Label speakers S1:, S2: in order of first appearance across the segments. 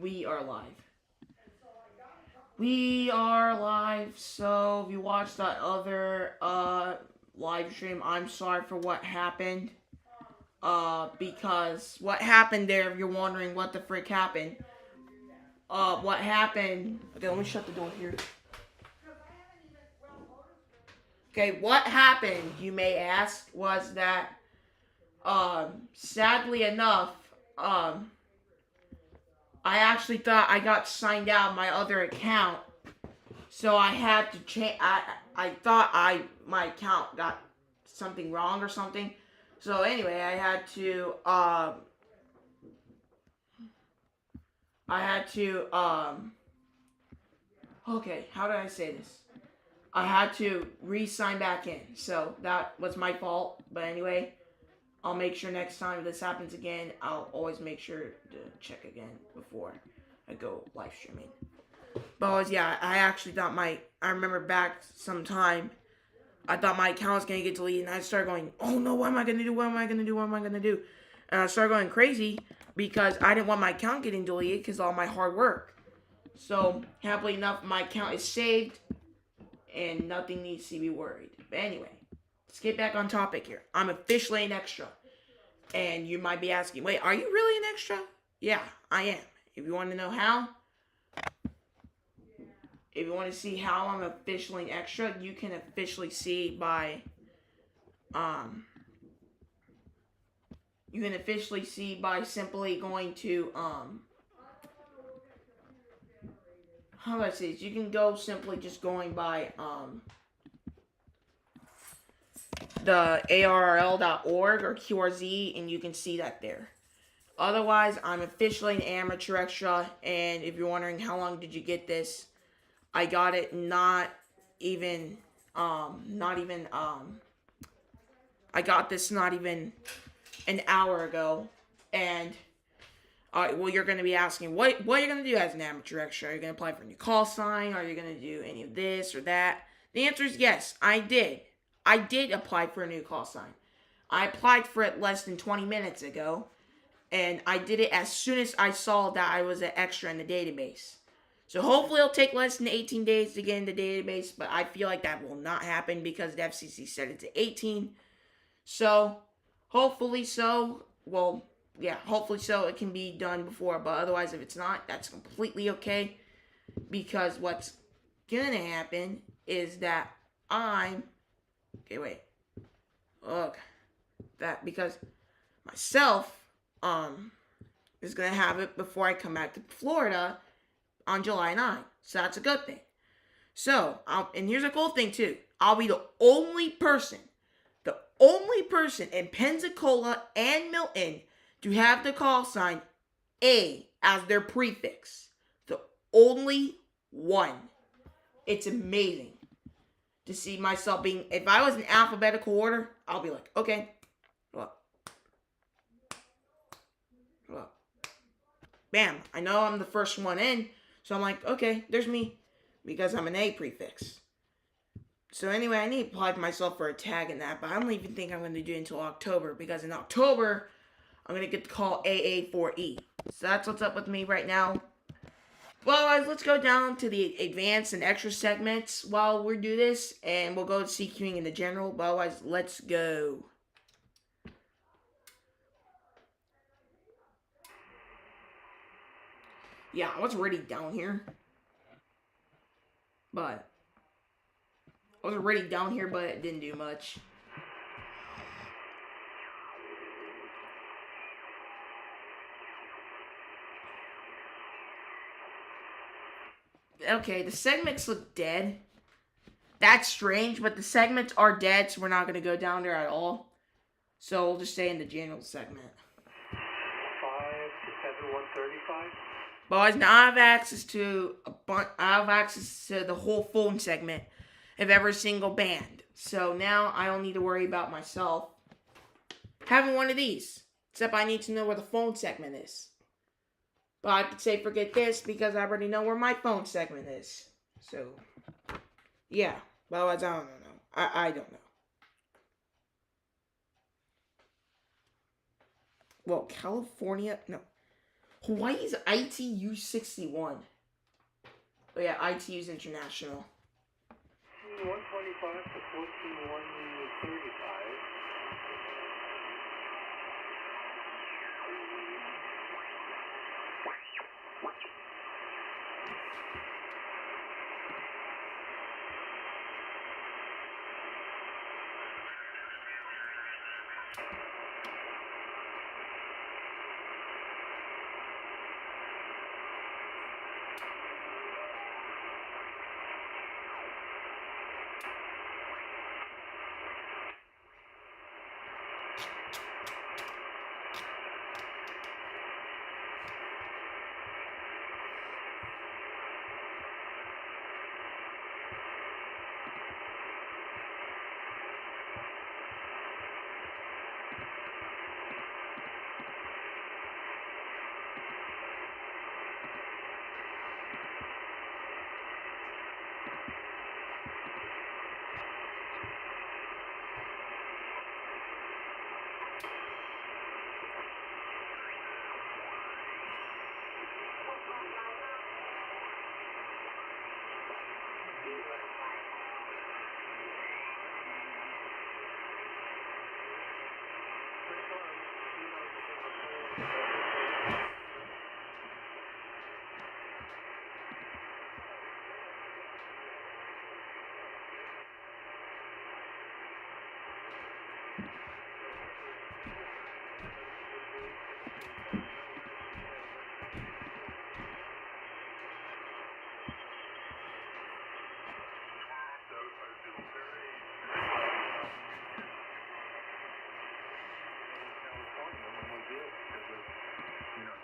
S1: we are live. We are live, so if you watched that other live stream, I'm sorry for what happened. Because what happened there, if you're wondering what the frick happened, what happened, okay, let me shut the door here. Okay, what happened, you may ask, was that, sadly enough, I actually thought I got signed out of my other account, so I had to change. I thought my account got something wrong or something. So anyway, okay, how did I say this? I had to re-sign back in, so that was my fault. But anyway, I'll make sure next time this happens again, I'll always make sure to check again before I go live streaming. But yeah, I actually thought I remember back sometime, I thought my account was going to get deleted, and I started going, oh no, what am I going to do, what am I going to do, what am I going to do? And I started going crazy, because I didn't want my account getting deleted, because of all my hard work. So, happily enough, my account is saved, and nothing needs to be worried. But anyway, let's get back on topic here. I'm officially an extra. And you might be asking, wait, are you really an extra? Yeah, I am. If you want to know how, if you want to see how I'm officially an extra, you can officially see by, simply going to, how do I say this? You can go simply just going by, the ARRL.org or QRZ, and you can see that there. Otherwise, I'm officially an amateur extra, and if you're wondering how long did you get this, I got it I got this not even an hour ago, and well, you're going to be asking, what are you going to do as an amateur extra? Are you going to apply for a new call sign? Are you going to do any of this or that? The answer is yes, I did. I did apply for a new call sign. I applied for it less than 20 minutes ago, and I did it as soon as I saw that I was an extra in the database. So hopefully it'll take less than 18 days to get in the database, but I feel like that will not happen because the FCC set it to 18. So, hopefully so. Well, yeah, hopefully so. It can be done before, but otherwise, if it's not, that's completely okay. Because what's gonna happen is that because myself, is gonna have it before I come back to Florida on July 9th. So that's a good thing. So, and here's a cool thing too. I'll be the only person in Pensacola and Milton to have the call sign A as their prefix. The only one. It's amazing to see myself being, if I was in alphabetical order, I'll be like, okay, well, bam, I know I'm the first one in, so I'm like, okay, there's me, because I'm an A prefix. So anyway, I need to apply for myself for a tag in that, but I don't even think I'm going to do it until October, because in October, I'm going to get the call AA4E. So that's what's up with me right now. Well, guys, let's go down to the advanced and extra segments while we do this, and we'll go to CQing in the general, but otherwise, let's go. Yeah, I was already down here, but it didn't do much. Okay, the segments look dead. That's strange, but the segments are dead, so we're not going to go down there at all. So we'll just stay in the general segment.
S2: 5 to 7135.
S1: Boys, now I have access to the whole phone segment of every single band. So now I don't need to worry about myself having one of these. Except I need to know where the phone segment is. But I could say forget this because I already know where my phone segment is. So, yeah. But otherwise, I don't know. I don't know. Well, California? No. Hawaii's ITU 61. Oh yeah, ITU's international.
S2: 125 to 14135.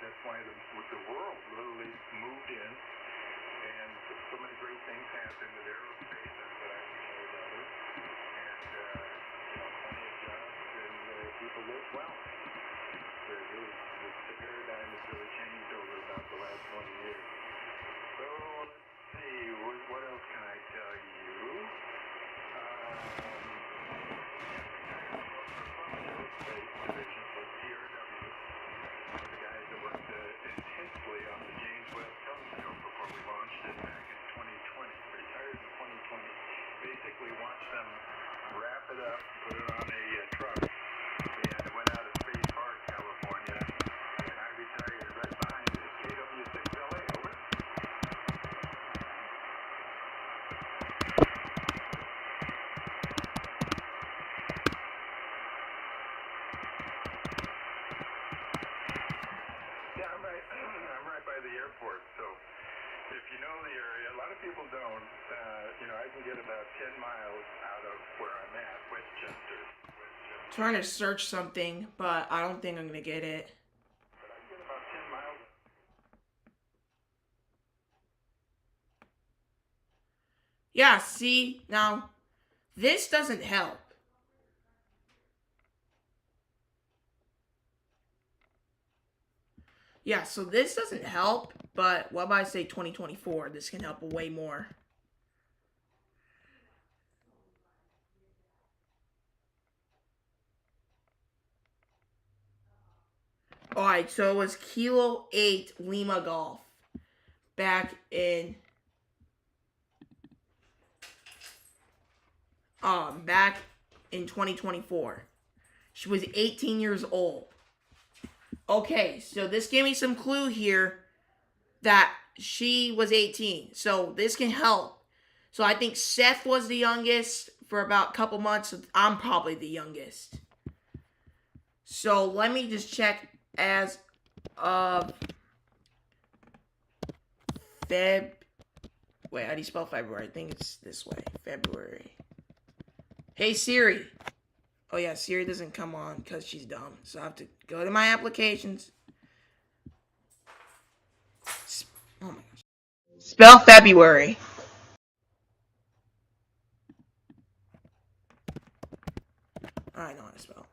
S2: That's why the world literally moved in, and so many great things happened with aerospace, that's what I'm told others, and plenty of jobs, and people live well. The paradigm has really changed over about the last 20 years. So let's see, what else can I tell you? Aerospace division was TRW. The guys that worked intensely on the James Webb telescope before we launched it back in 2020. Retired in 2020. Basically watched them wrap it up, put it on a truck, and went out of Space Park, California. And I retired right behind it. KW6LA, over. Yeah, I'm right. I'm right by the airport, so if you know the area, a lot of people don't. I can get about 10 miles out of where I'm at, Westchester.
S1: Trying to search something, but I don't think I'm gonna get it.
S2: But I can get about 10 miles.
S1: Yeah, see? Now, this doesn't help. Yeah, so this doesn't help, but what about I say 2024? This can help way more. Alright, so it was Kilo 8 Lima Golf back in back in 2024. She was 18 years old. Okay, so this gave me some clue here that she was 18. So this can help. So I think Seth was the youngest for about a couple months. I'm probably the youngest. So let me just check as of Wait, how do you spell February? I think it's this way. February. Hey Siri. Oh yeah, Siri doesn't come on because she's dumb. So I have to go to my applications. Oh my gosh. Spell February. I know how to spell.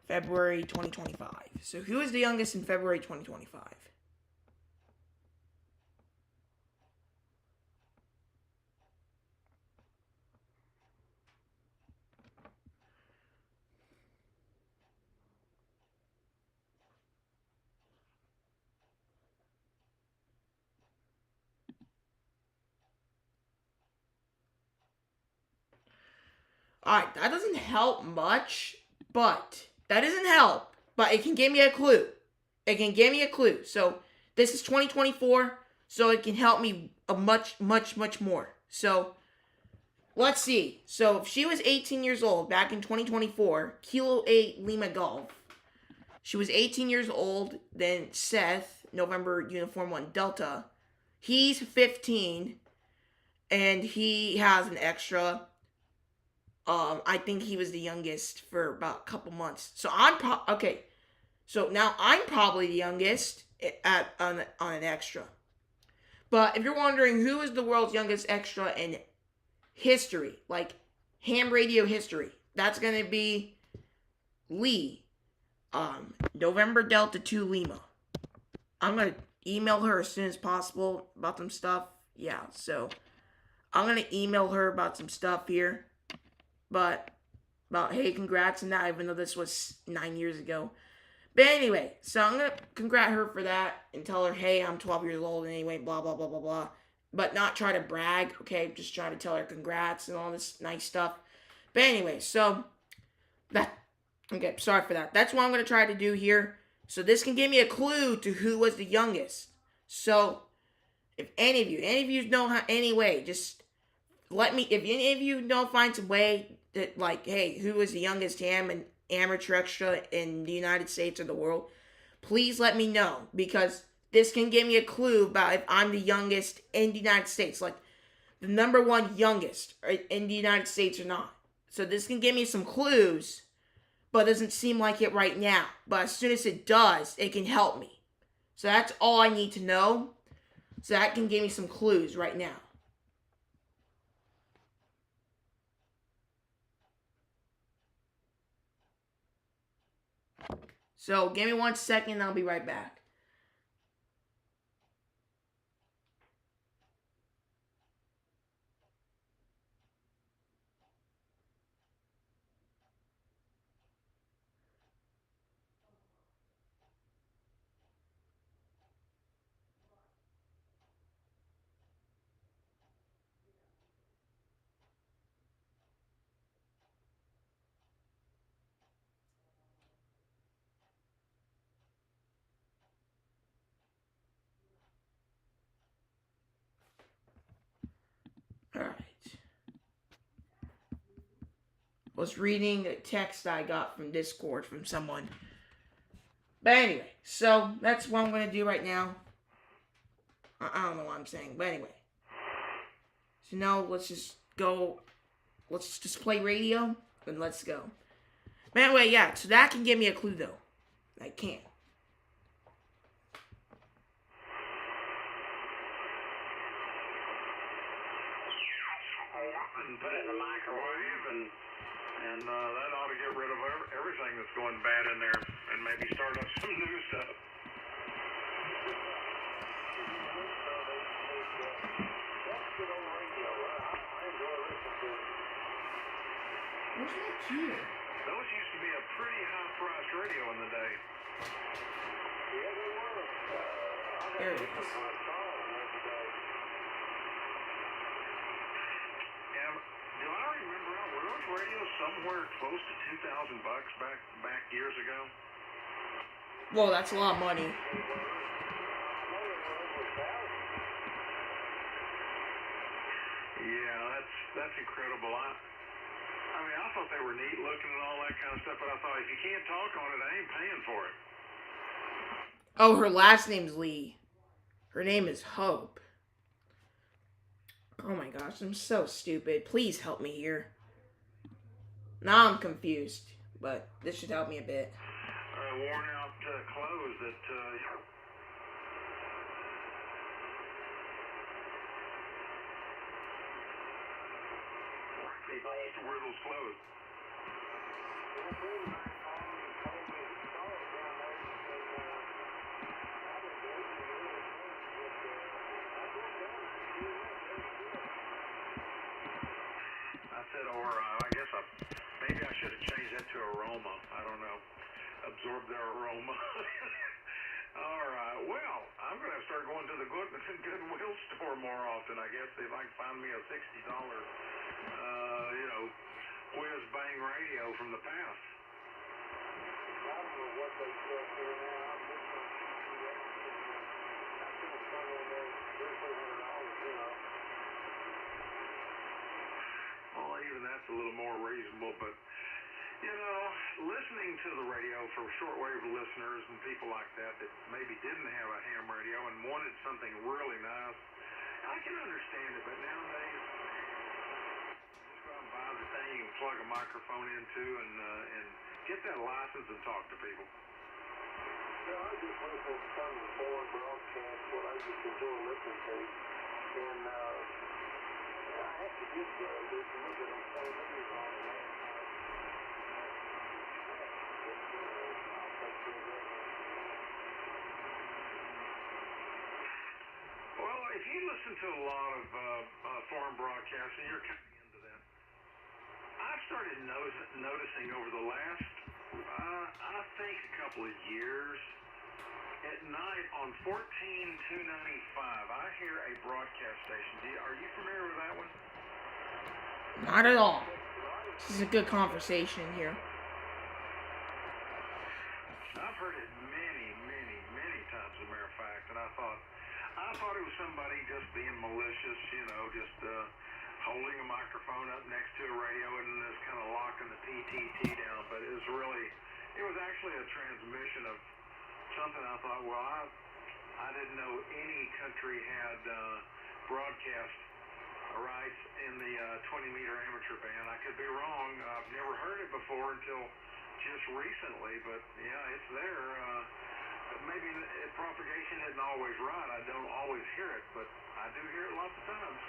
S1: February 2025. So who is the youngest in February 2025? Alright, that doesn't help much, but that doesn't help. But it can give me a clue. It can give me a clue. So this is 2024, so it can help me a much more. So let's see. So if she was 18 years old back in 2024, Kilo 8 Lima Golf. She was 18 years old. Then Seth, November Uniform 1 Delta. He's 15, and he has an extra. I think he was the youngest for about a couple months. So okay. So now I'm probably the youngest on an extra. But if you're wondering who is the world's youngest extra in history, like ham radio history, that's gonna be Lee. November Delta 2 Lima. I'm gonna email her as soon as possible about some stuff. Yeah, so I'm gonna email her about some stuff here. But about hey, congrats and that, even though this was 9 years ago. But anyway, so I'm gonna congrat her for that and tell her, hey, I'm 12 years old anyway, blah blah blah blah blah. But not try to brag, okay? Just try to tell her congrats and all this nice stuff. But anyway, so that okay, sorry for that. That's what I'm gonna try to do here. So this can give me a clue to who was the youngest. So if any of you know how any way, just let me. If any of you know, find some way that like, hey, who was the youngest ham and amateur extra in the United States or the world? Please let me know, because this can give me a clue about if I'm the youngest in the United States, like the number one youngest in the United States or not. So this can give me some clues, but it doesn't seem like it right now. But as soon as it does, it can help me. So that's all I need to know. So that can give me some clues right now. So give me 1 second and I'll be right back. Alright. Was reading a text I got from Discord from someone. But anyway, so that's what I'm going to do right now. I don't know what I'm saying, but anyway. So now let's just go. Let's just play radio and let's go. But anyway, yeah, so that can give me a clue though. I can't.
S2: And put it in the microwave, and that ought to get rid of everything that's going bad in there, and maybe start up some new stuff.
S1: What's that here?
S2: Those used to be a pretty high-priced radio in the day. Yeah, they were.
S1: There it is.
S2: Do I remember, were those radios somewhere close to $2,000 back years ago?
S1: Whoa, that's a lot of money.
S2: Yeah, that's incredible. I mean, I thought they were neat looking and all that kind of stuff, but I thought if you can't talk on it, I ain't paying for it.
S1: Oh, her last name's Lee. Her name is Hope. Oh my gosh, I'm so stupid. Please help me here. Now I'm confused, but this should help me a bit.
S2: Worn out clothes that people used to wear those clothes. I said, or I guess maybe I should have changed that to aroma. I don't know. Absorb their aroma. All right. Well, I'm going to start going to the Goodwill store more often, I guess, if I can find me a $60, whiz bang radio from the past.
S3: I don't know what they said here now. I'm listening to CPS. I think somewhere in there, $300-$400, you know.
S2: Well, even that's a little more reasonable, but you know, listening to the radio for shortwave listeners and people like that that maybe didn't have a ham radio and wanted something really nice, I can understand it. But nowadays, just go out and buy the thing you can plug a microphone into and get that license and talk to people.
S3: Yeah, I just listen to some of the foreign broadcasts, what I just enjoy listening to. And I have to get there's a little bit on 20 meters on it.
S2: Well, if you listen to a lot of foreign broadcasts and you're kind of into that, I've started noticing over the last, I think a couple of years, at night on 14295, I hear a broadcast station. Are you familiar with that one?
S1: Not at all. This is a good conversation here.
S2: I've heard it many times, as a matter of fact, and I thought it was somebody just being malicious, you know, just holding a microphone up next to a radio and just kind of locking the PTT down. But it was actually a transmission of something. I thought, well, I didn't know any country had broadcast rights in the 20-meter amateur band. I could be wrong. I've never heard it before until just recently, but yeah, it's there. Maybe propagation isn't always right. I don't always hear it, but I do hear it lots of times.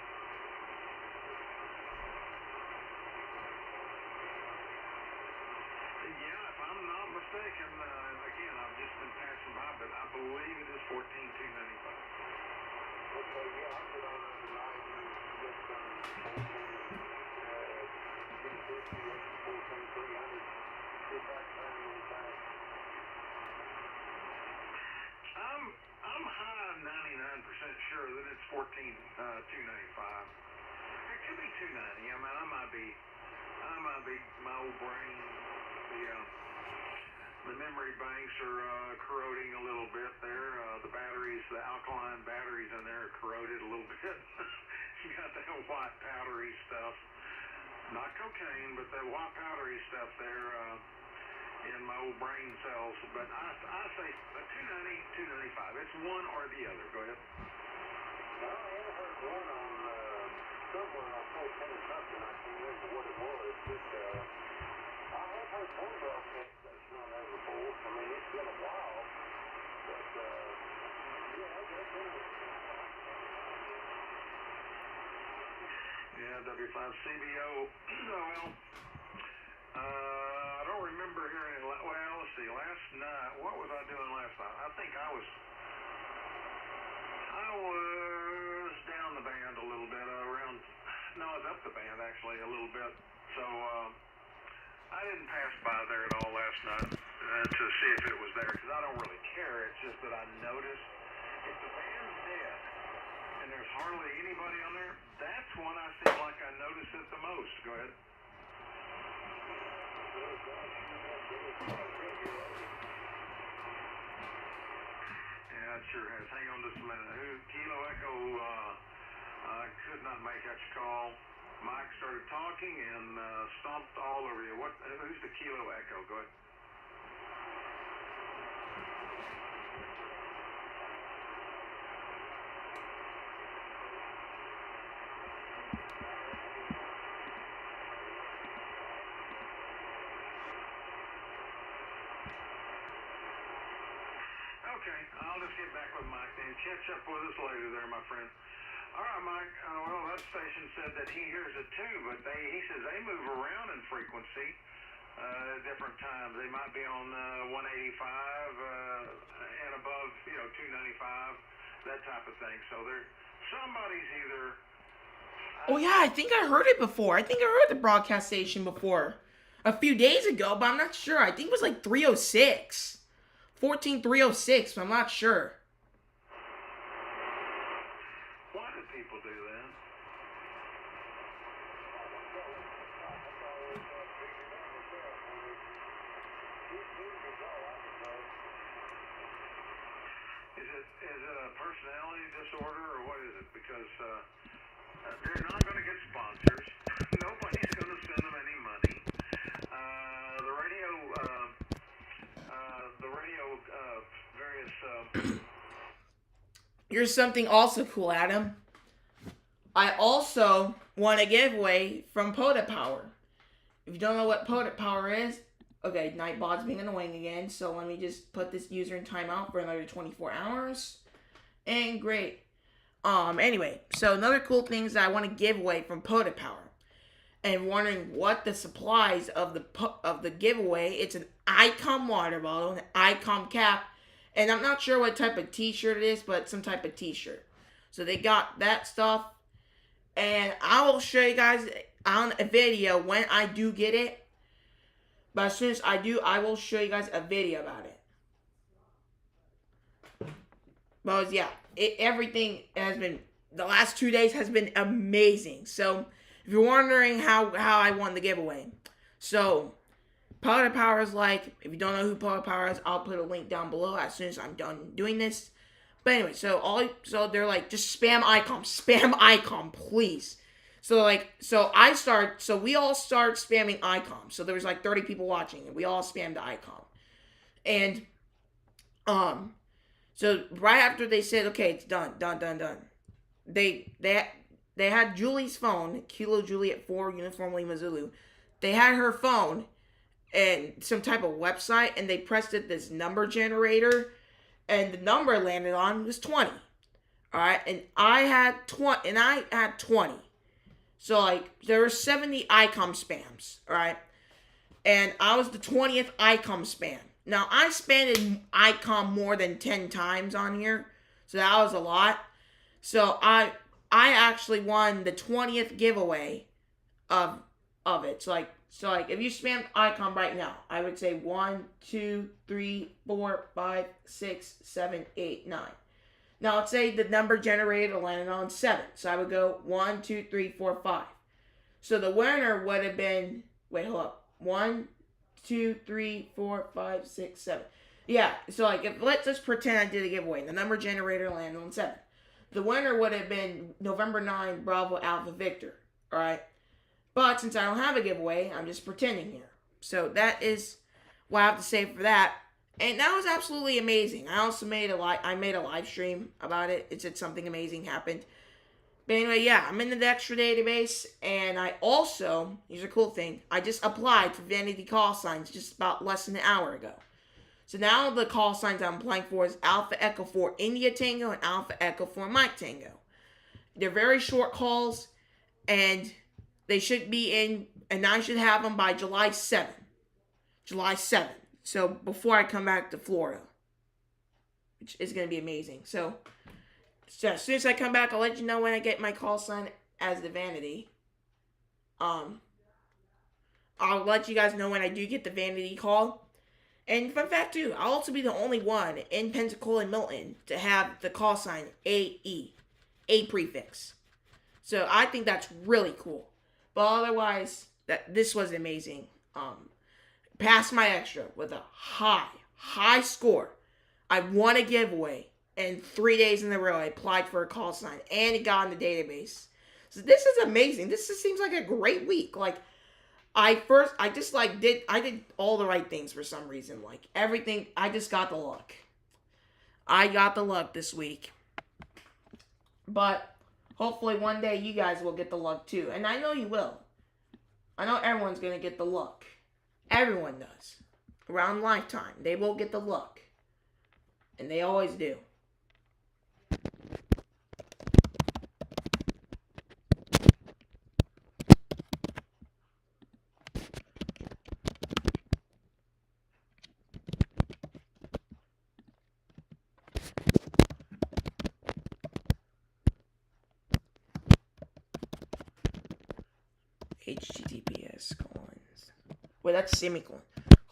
S2: Yeah, if I'm not mistaken, again, I've just been passing by, but I believe it is 14295.
S3: Okay, yeah, I'll get on there tonight and get some 14300. See if I can find anything.
S2: I'm high 99% sure that it's 14295. It could be 290. I mean, I might be my old brain. The memory banks are corroding a little bit there. The batteries, the alkaline batteries in there are corroded a little bit. You got that white powdery stuff, not cocaine, but that white powdery stuff there in my old brain cells. But I say 290, 295. It's one or the other. Go ahead.
S3: Well, I have heard one on somewhere on 14 something. I can't remember what it was, but I have heard one broadcast station on there before. I mean, it's been a while, but yeah, that's interesting.
S2: Yeah, W5CBO. Well, I don't remember hearing it. Well, let's see. Last night, what was I doing last night? I think I was down the band a little bit around. No, I was up the band actually a little bit. So I didn't pass by there at all last night to see if it was there because I don't really care. It's just that I noticed if the band's dead and there's hardly anybody on there, that's when I seem like I notice it the most. Go ahead. Yeah, it sure has. Hang on just a minute. Kilo Echo, I could not make out your call. Mike started talking and stomped all over you. Who's the Kilo Echo? Go ahead. Okay, I'll just get back with Mike then. Catch up with us later there, my friend. All right, Mike. Well, that station said that he hears it too, but he says they move around in frequency at different times. They might be on 185 and above, 295, that type of thing. So somebody's either.
S1: Oh yeah, I think I heard it before. I think I heard the broadcast station before a few days ago, but I'm not sure. I think it was like 306. 14306, but I'm not sure.
S2: Why do people do that? Is it a personality disorder or what is it? Because they're not going to get sponsors. Nobody's going to send them any money. The various.
S1: Here's something also cool, Adam. I also won a giveaway from POTA Power. If you don't know what POTA Power is, okay, Nightbot's being annoying again, so let me just put this user in timeout for another 24 hours. And great. Anyway, so another cool thing is that I want to give away from POTA Power. And wondering what the supplies of the giveaway, it's an Icom water bottle, an Icom cap, and I'm not sure what type of t-shirt it is, but some type of t-shirt. So they got that stuff. And I will show you guys on a video when I do get it. But as soon as I do, I will show you guys a video about it. But yeah, everything has been, the last 2 days has been amazing. So if you're wondering how I won the giveaway. So POTA Power is like, if you don't know who POTA Power is, I'll put a link down below as soon as I'm done doing this. But anyway, so they're like, just spam icon, please. So we all start spamming icon. So there was like 30 people watching, and we all spammed the icon. And so right after they said, okay, it's done. They had Julie's phone, Kilo Juliet 4 Uniform Lima Zulu. They had her phone and some type of website, and they pressed it this number generator. And the number it landed on was 20. Alright, and I had 20. So like there were 70 ICOM spams, alright? And I was the 20th ICOM spam. Now I spammed ICOM more than 10 times on here. So that was a lot. So I actually won the 20th giveaway of it. So like if you spam icon right now, I would say 1, 2, 3, 4, 5, 6, 7, 8, 9. Now let's say the number generator landed on 7. So I would go 1, 2, 3, 4, 5. So the winner would have been, wait, hold up. 1, 2, 3, 4, 5, 6, 7. Yeah, so like let's just pretend I did a giveaway. The number generator landed on 7. The winner would have been November 9, Bravo Alpha Victor. Alright? But since I don't have a giveaway, I'm just pretending here. So that is what I have to say for that. And that was absolutely amazing. I also made a live stream about it. It said something amazing happened. But anyway, yeah, I'm in the extra database. And I also, here's a cool thing, I just applied for vanity call signs just about less than an hour ago. So now the call signs I'm applying for is Alpha Echo 4 India Tango and Alpha Echo 4 Mike Tango. They're very short calls, and they should be in, and I should have them by July 7th. July 7th. So before I come back to Florida, which is going to be amazing. So as soon as I come back, I'll let you know when I get my call sign as the vanity. I'll let you guys know when I do get the vanity call. And fun fact too, I'll also be the only one in Pensacola and Milton to have the call sign AE, A prefix. So I think that's really cool. But otherwise, this was amazing. Passed my extra with a high score. I won a giveaway, and 3 days in a row I applied for a call sign, and it got in the database. So this is amazing. This just seems like a great week. Like I did all the right things for some reason. Like everything, I just got the luck. I got the luck this week. But hopefully one day you guys will get the luck too. And I know you will. I know everyone's going to get the luck. Everyone does. Around lifetime, they will get the luck. And they always do. HTTPS : wait, that's semicolon.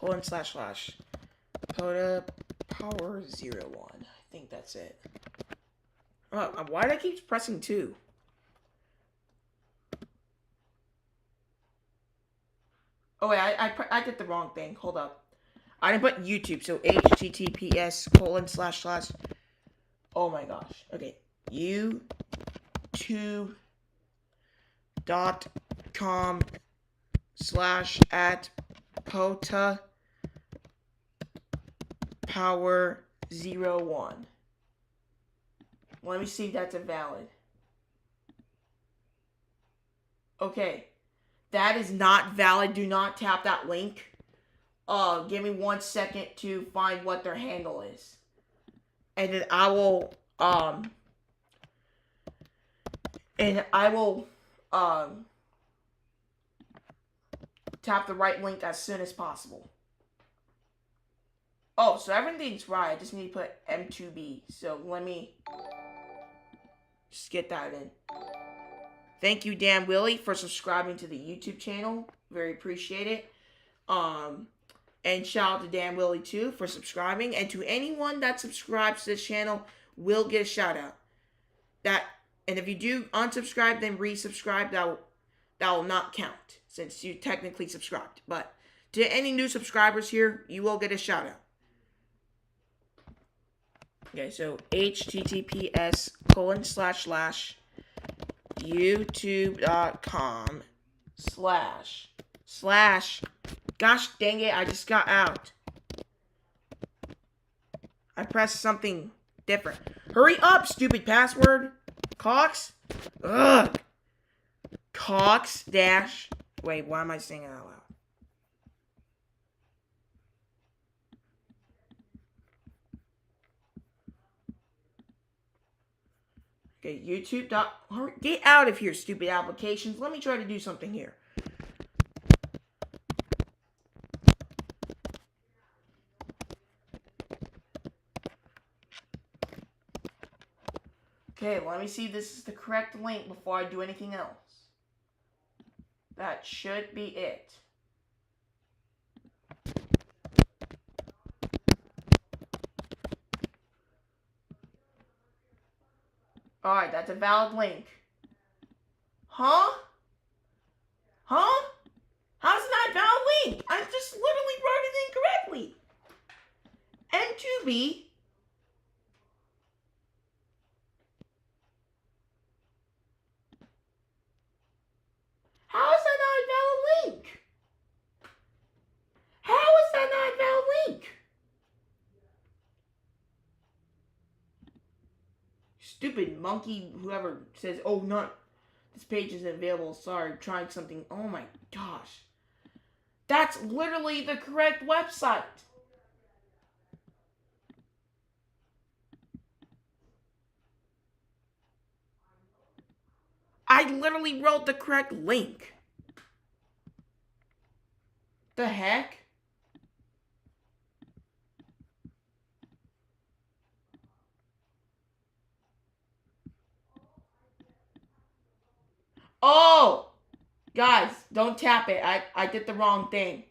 S1: / POTA Power 01. I think that's it. Why do I keep pressing 2? Oh wait, I did the wrong thing. Hold up. I didn't put YouTube, so HTTPS : Oh my gosh. Okay. youtube.com/@POTA-Power01. Let me see if that's invalid. Okay. That is not valid. Do not tap that link. Give me 1 second to find what their handle is. And then I will tap the right link as soon as possible. Oh, so everything's right. I just need to put M2B. So let me just get that in. Thank you, Dan Willie, for subscribing to the YouTube channel. Very appreciate it. And shout out to Dan Willie too for subscribing. And to anyone that subscribes to this channel will get a shout out. And if you do unsubscribe, then resubscribe. That will not count since you technically subscribed. But to any new subscribers here, you will get a shout out. Okay, so https://youtube.com/ gosh dang it, I just got out. I pressed something different. Hurry up, stupid password. Cox? Ugh. Cox dash. Wait, why am I saying it out loud? Okay, YouTube. Get out of here, stupid applications. Let me try to do something here. Okay, let me see if this is the correct link before I do anything else. That should be it. Alright, that's a valid link. Huh? Huh? How's it not a valid link? I just literally wrote it incorrectly. M2B. How is that not a valid link? How is that not a valid link? Stupid monkey, whoever says, oh, no, this page isn't available. Sorry, trying something. Oh my gosh. That's literally the correct website. I literally wrote the correct link. The heck? Oh! Guys, don't tap it. I did the wrong thing.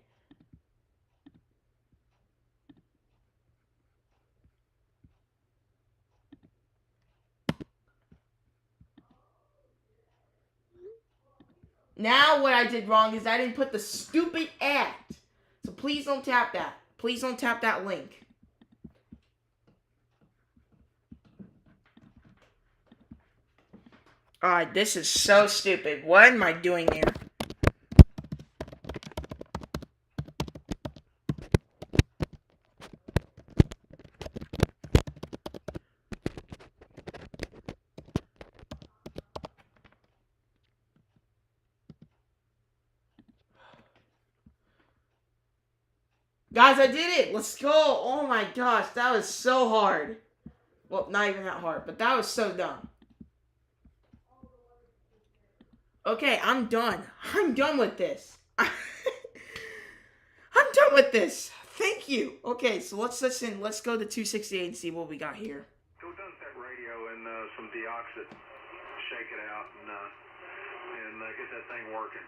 S1: Now what I did wrong is I didn't put the stupid ad. So please don't tap that. Please don't tap that link. Alright, this is so stupid. What am I doing here? Guys, I did it! Let's go! Oh my gosh, that was so hard. Well, not even that hard, but that was so dumb. Okay, I'm done. I'm done with this. I'm done with this. Thank you. Okay, so let's listen. Let's go to 268 and see what we got here.
S2: Go dump that radio and some deoxit, shake it out, and get that thing working.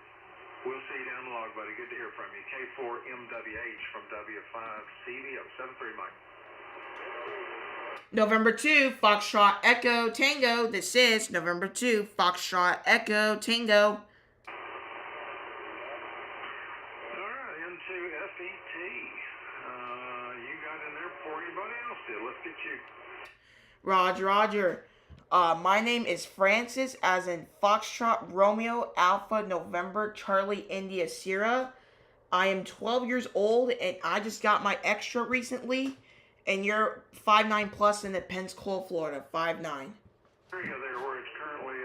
S2: We'll see you down the log, buddy. Good to hear from you. K4MWH from W5CVO 73 Mike.
S1: November 2, Foxtrot Echo Tango. This is November 2, Foxtrot Echo Tango.
S2: Alright, into FET. You got in there before anybody else did. Let's get you.
S1: Roger, Roger. My name is Francis, as in Foxtrot Romeo Alpha November Charlie India Sierra. I am 12 years old, and I just got my extra recently. And you're 5'9" plus in the Pensacola, Florida, 5'9".
S2: Area there where it's currently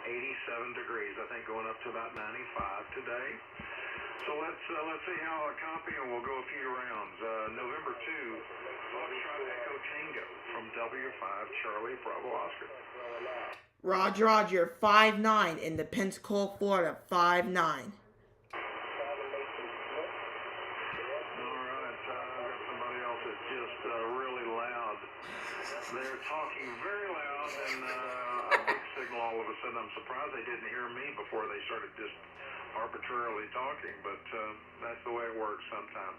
S2: 87 degrees, I think going up to about 95 today. So let's see how I copy, and we'll go a few rounds. November 2, Foxtrot Echo Tango from W5 Charlie Bravo Oscar.
S1: Roger, Roger, 5'9" in the Pensacola, Florida, 5'9".
S2: All right, I've got somebody else that's just really loud. They're talking very loud, and a big signal all of a sudden. I'm surprised they didn't hear me before they started just arbitrarily talking, but that's the way it works sometimes.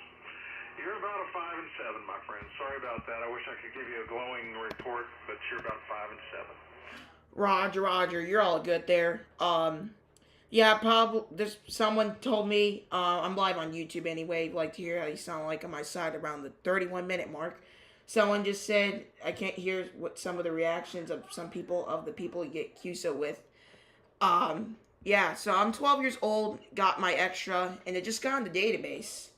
S2: You're about a 5 and 7, my friend. Sorry about that. I wish I could give you a glowing report, but you're about 5 and 7.
S1: Roger, Roger, you're all good there. Yeah, probably. There's someone told me. I'm live on YouTube anyway. Like to hear how you sound like on my side around the 31-minute mark. Someone just said I can't hear what some of the reactions of some people of the people you get QSO with. Yeah, so I'm 12 years old, got my extra, and it just got in the database.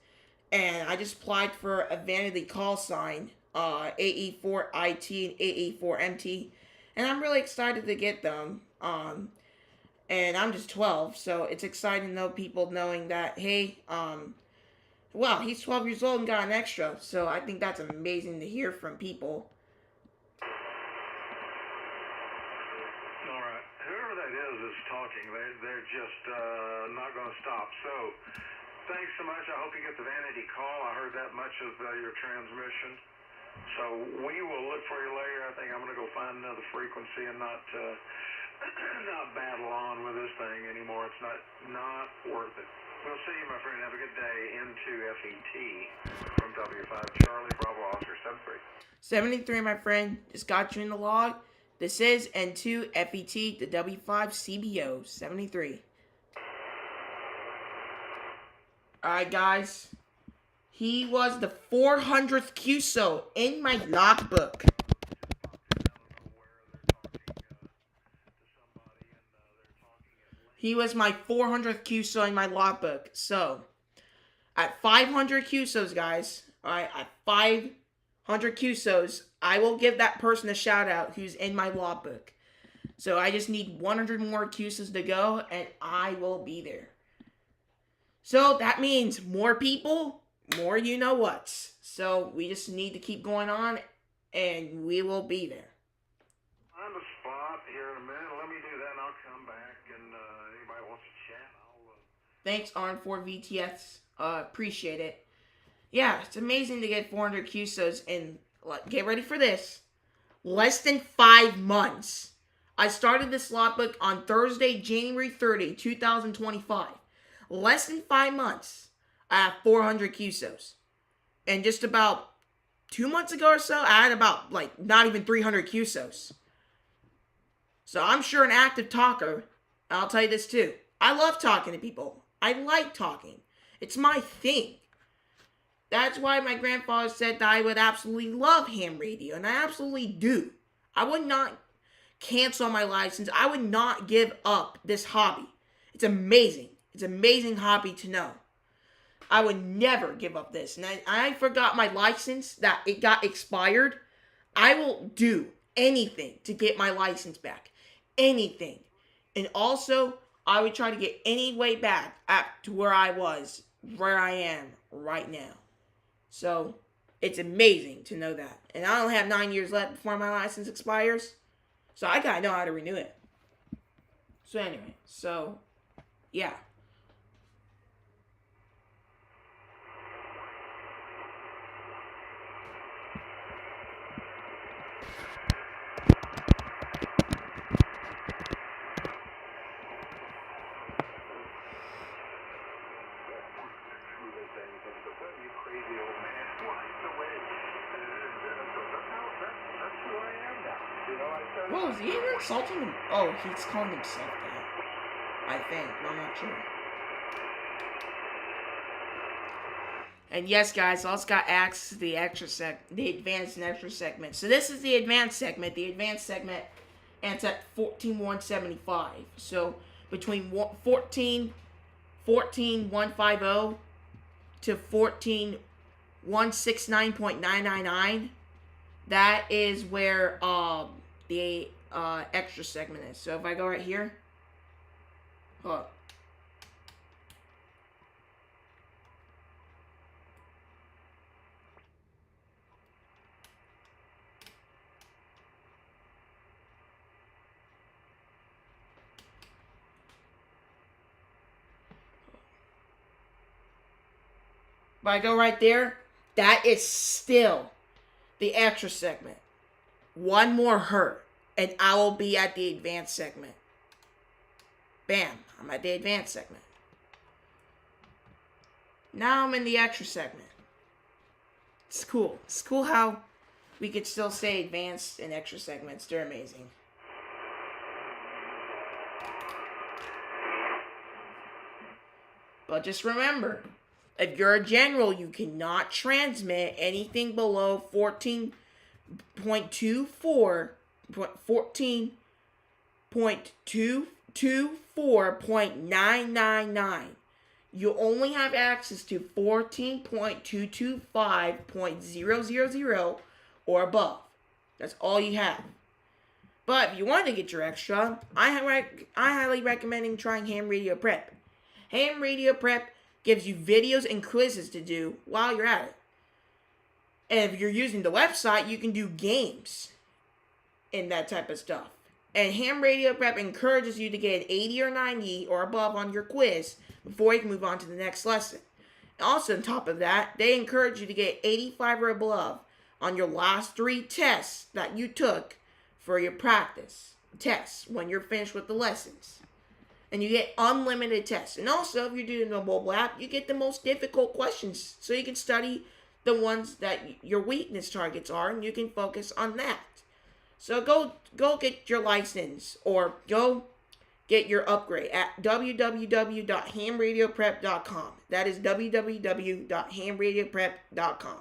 S1: And I just applied for a vanity call sign, AE4IT and AE4MT. And I'm really excited to get them. And I'm just 12, so it's exciting to know people knowing that, hey, wow, he's 12 years old and got an extra. So I think that's amazing to hear from people.
S2: Talking. They're just not going to stop. So, thanks so much. I hope you get the vanity call. I heard that much of your transmission. So, we will look for you later. I think I'm going to go find another frequency and not battle on with this thing anymore. It's not worth it. We'll see you, my friend. Have a good day. Into FET from W5 Charlie Bravo Oscar 73.
S1: 73, my friend. Just got you in the log. This is N2 FET, the W5 CBO 73. Alright, guys. He was the 400th QSO in my logbook. He was my 400th QSO in my logbook. So, at 500 QSOs, guys. Alright, at 500 QSOs, I will give that person a shout out who's in my logbook. So I just need 100 more QSOs to go, and I will be there. So that means more people, more you know what's. So we just need to keep going on, and we will be there.
S2: On the spot here in a minute. Let me do that, and I'll come back. And anybody wants to chat,
S1: Thanks, Arn4VTS. Appreciate it. Yeah, it's amazing to get 400 QSOs in. Get ready for this. Less than 5 months. I started this logbook on Thursday, January 30, 2025. Less than 5 months, I have 400 QSOs. And just about 2 months ago or so, I had about, not even 300 QSOs. So I'm sure an active talker. I'll tell you this too. I love talking to people. I like talking. It's my thing. That's why my grandfather said that I would absolutely love ham radio, and I absolutely do. I would not cancel my license. I would not give up this hobby. It's amazing. It's an amazing hobby to know. I would never give up this. And I forgot my license, that it got expired. I will do anything to get my license back. Anything. And also, I would try to get any way back to where I am right now. So, it's amazing to know that. And I only have 9 years left before my license expires. So, I gotta know how to renew it. So, anyway. So, yeah. Whoa, is he even insulting him? Oh, he's calling himself that. I think, but I'm not sure. And yes, guys, I also got access to the the advanced and extra segment. So this is the advanced segment. The advanced segment ends at 14,175. So between 14,150 to 14,169.999, that is where the extra segment is. So if I go right here, hold up. If I go right there, that is still the extra segment. One more hurt, and I will be at the advanced segment. Bam, I'm at the advanced segment. Now I'm in the extra segment. It's cool. It's cool how we could still say advanced and extra segments. They're amazing. But just remember, if you're a general, you cannot transmit anything below 14.2.999. You only have access to 14.225.000 or above. That's all you have. But if you want to get your extra, I highly recommend trying Ham Radio Prep. Ham Radio Prep gives you videos and quizzes to do while you're at it. And if you're using the website, you can do games and that type of stuff. And Ham Radio Prep encourages you to get an 80 or 90 or above on your quiz before you can move on to the next lesson. And also on top of that, they encourage you to get 85 or above on your last 3 tests that you took for your practice tests when you're finished with the lessons. And you get unlimited tests. And also, if you're doing the mobile app, you get the most difficult questions. So you can study the ones that your weakness targets are, and you can focus on that. So go get your license, or go get your upgrade at www.hamradioprep.com. That is www.hamradioprep.com.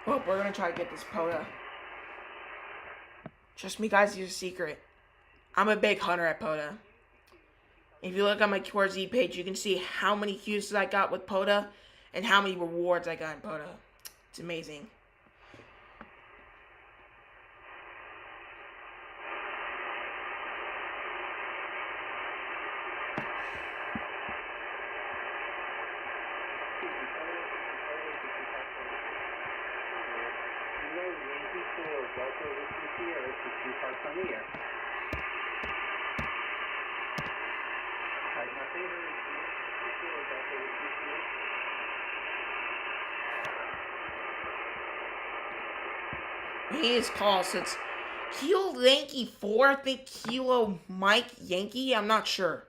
S1: Oh, we're gonna try to get this POTA. Trust me, guys, here's a secret. I'm a big hunter at POTA. If you look on my QRZ page, you can see how many cues I got with POTA and how many rewards I got in POTA. It's amazing. He is called, so it's Kilo Yankee 4, I think Kilo Mike Yankee, I'm not sure.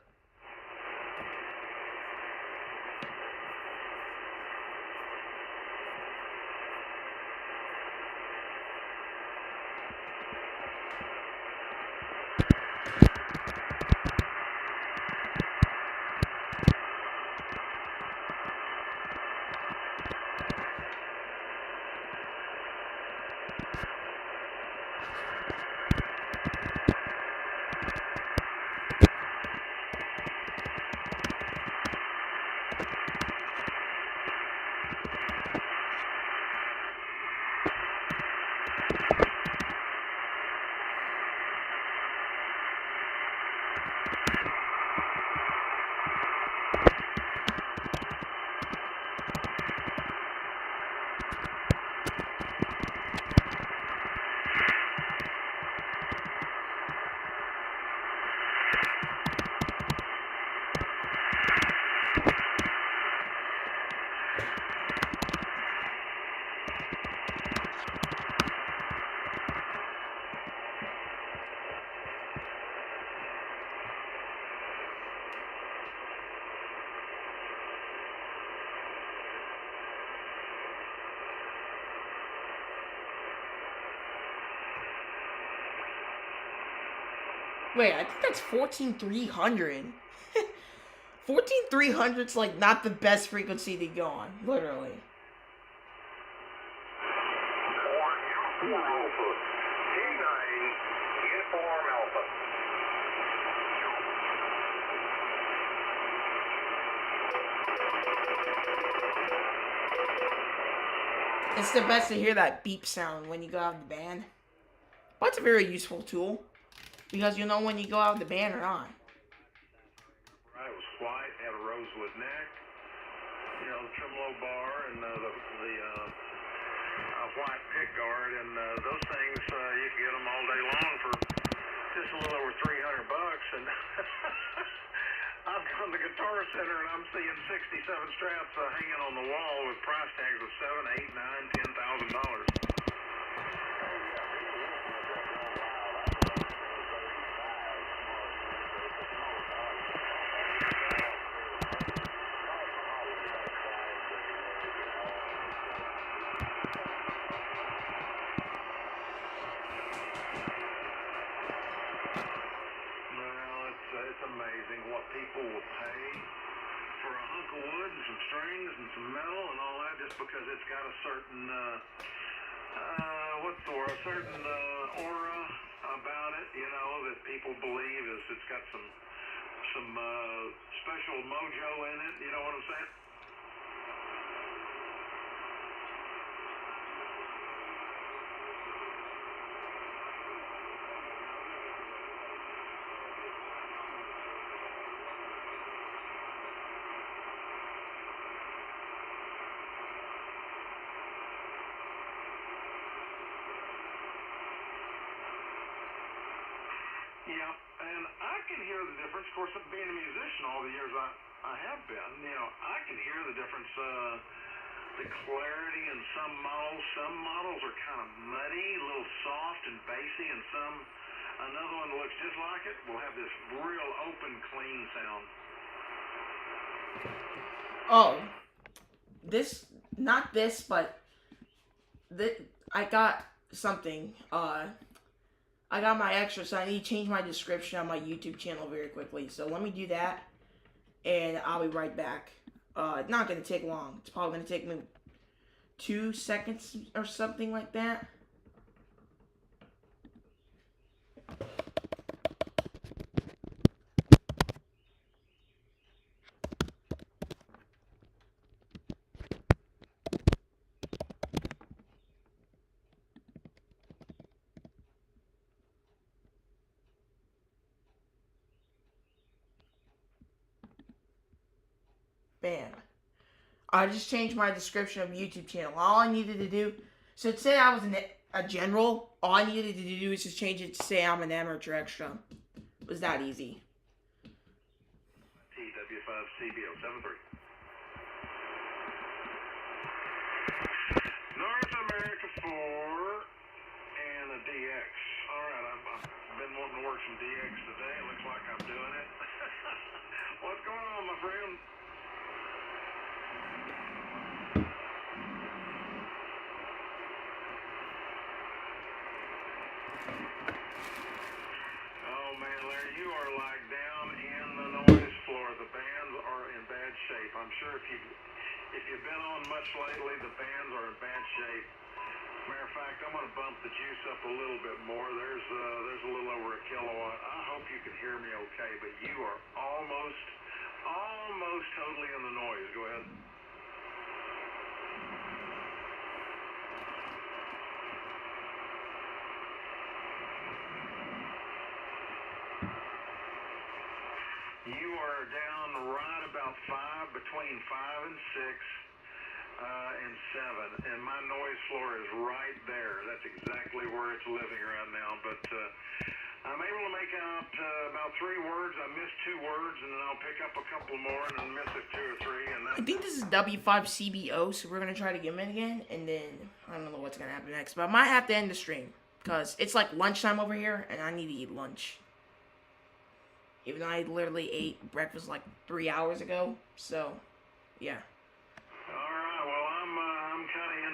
S1: Wait, I think that's 14,300. 14,300's like not the best frequency to go on, literally.
S3: 4 Alpha. T9, Uniform Alpha.
S1: It's the best to hear that beep sound when you go out of the band. But it's a very useful tool because you know when you go out of the band or not.
S2: Right, it was white, had a rosewood neck, you know, the tremolo bar, and the white pick guard, and those things you can get them all day long for just a little over $300. And I've gone to Guitar Center and I'm seeing 67 straps hanging on the wall with price tags of $7, $8, $9, $10,000. It's amazing what people will pay for a hunk of wood and some strings and some metal and all that just because it's got a certain, a certain aura about it, you know, that people believe it's got some special mojo in it, you know what I'm saying? Yeah, and I can hear the difference. Of course, being a musician all the years I have been, you know, I can hear the difference, the clarity in some models. Some models are kind of muddy, a little soft and bassy, and another one that looks just like it will have this real open, clean sound.
S1: Oh, not this, but I got something. I got my extra, so I need to change my description on my YouTube channel very quickly. So let me do that, and I'll be right back. It's not going to take long. It's probably going to take me 2 seconds or something like that. Bam. I just changed my description of YouTube channel. All I needed to do, so to say I was a general, all I needed to do is just change it to say I'm an amateur extra. It was that easy.
S2: TW5CBO73. North America 4 and a DX. All right, I've been wanting to work some DX today. It looks like I'm doing it. What's going on, my friend? Oh man, Larry, you are like down in the noise floor. The bands are in bad shape. I'm sure if you've been on much lately, the bands are in bad shape. Matter of fact, I'm going to bump the juice up a little bit more. There's a little over a kilowatt. I hope you can hear me okay, but you are almost totally in the noise. Go ahead. You are down right about 5, between 5 and 6. And 7, and my noise floor is right there. That's exactly where it's living right now. But I'm able to make out about 3 words. I missed 2 words, and then I'll pick up a couple more, and then miss it 2 or 3. And
S1: I think this is W5CBO, so we're gonna try to get him in again, and then I don't know what's gonna happen next. But I might have to end the stream because it's like lunchtime over here, and I need to eat lunch. Even though I literally ate breakfast like 3 hours ago, so yeah.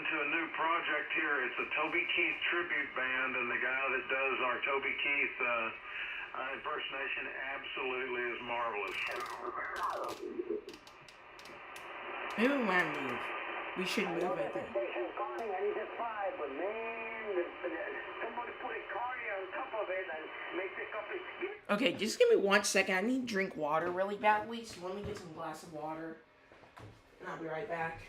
S2: To a new project here. It's a Toby Keith tribute band, and the guy that does our Toby Keith First Nation absolutely is marvelous.
S1: Maybe we want to move. We should move, I think.
S3: Station's calling, I need a 5, but man, somebody put a carrier on top of it and make the coffee.
S1: Okay, just give me 1 second. I need to drink water really badly, so let me get some glass of water. And I'll be right back.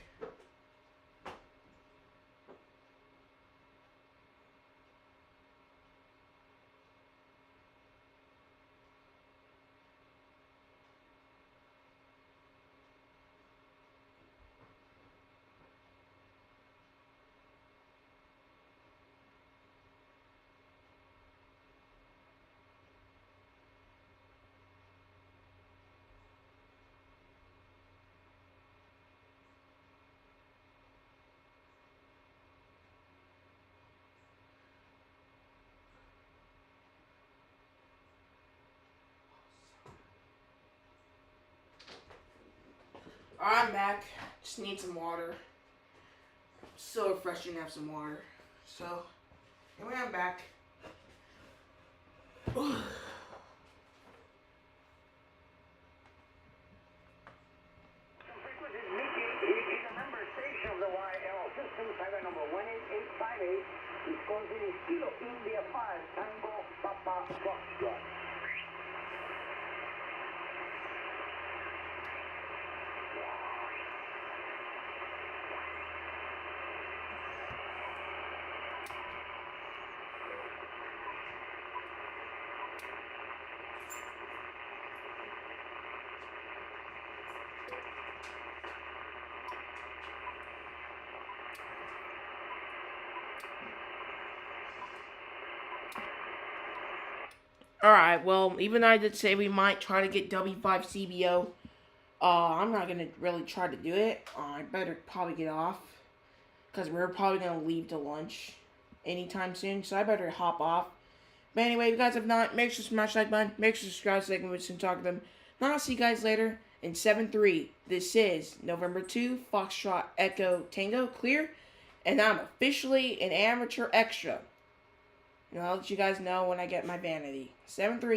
S1: Alright, I'm back. Just need some water. So refreshing to have some water. So, anyway, I'm back.
S3: Frequencies meeting is a member station of the YL system, cyber number 18858. Wisconsin is Kilo India 5, Tango Papa Foxtrot.
S1: Alright, well, even though I did say we might try to get W5CBO, I'm not gonna really try to do it. I better probably get off, because we're probably gonna leave to lunch anytime soon, so I better hop off. But anyway, if you guys have not, make sure to smash that like button, make sure to subscribe so I can talk to them. And I'll see you guys later in 7-3. This is November 2, Foxtrot Echo Tango, clear, and I'm officially an amateur extra. And I'll let you guys know when I get my vanity. 7-3.